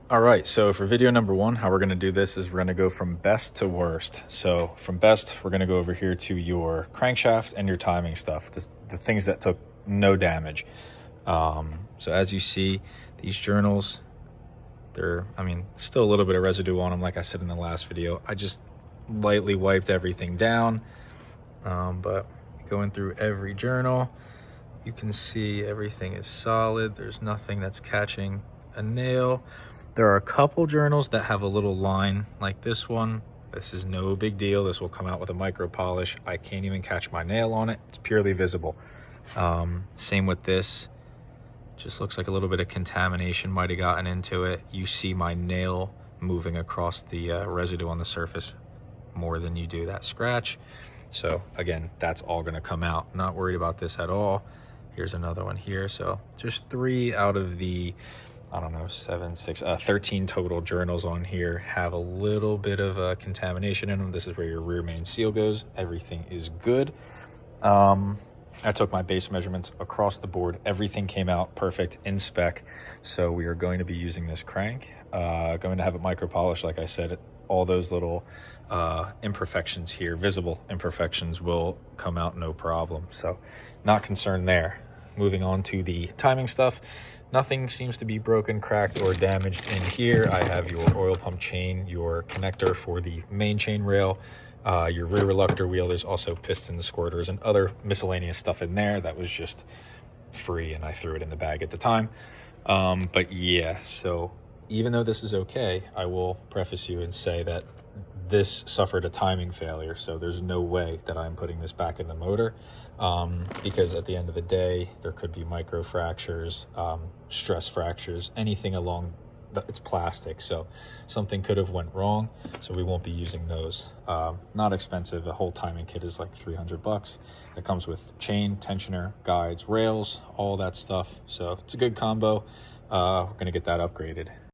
All right, so for video number one, how we're gonna do this is we're gonna go from best to worst. So from best, we're gonna go over here to your crankshaft and your timing stuff, the things that took no damage. So as you see, these journals, still a little bit of residue on them, like I said in the last video. I just lightly wiped everything down, but going through every journal, you can see everything is solid. There's nothing that's catching a nail. There are a couple journals that have a little line like this one. This is no big deal. This will come out with a micro polish. I can't even catch my nail on it. It's purely visible. Same with this. Just looks like a little bit of contamination might have gotten into it. You see my nail moving across the residue on the surface more than you do that scratch. So again, that's all gonna come out. Not worried about this at all. Here's another one here. So just 3 out of the, I don't know, 13 total journals on here have a little bit of contamination in them. This is where your rear main seal goes. Everything is good. I took my base measurements across the board. Everything came out perfect in spec. So we are going to be using this crank. Going to have it micro polished, like I said. All those little imperfections here, visible imperfections, will come out no problem. So not concerned there. Moving on to the timing stuff. Nothing seems to be broken, cracked, or damaged in here. I have your oil pump chain, your connector for the main chain rail, your rear reluctor wheel. There's also piston squirters and other miscellaneous stuff in there that was just free, and I threw it in the bag at the time. But yeah, so even though this is okay, I will preface you and say that this suffered a timing failure, so there's no way that I'm putting this back in the motor, because at the end of the day, there could be micro fractures, stress fractures, anything along that. It's plastic, so something could have went wrong, so we won't be using those. Not expensive. A whole timing kit is like 300 bucks. It comes with chain, tensioner, guides, rails, all that stuff, so it's a good combo. We're gonna get that upgraded.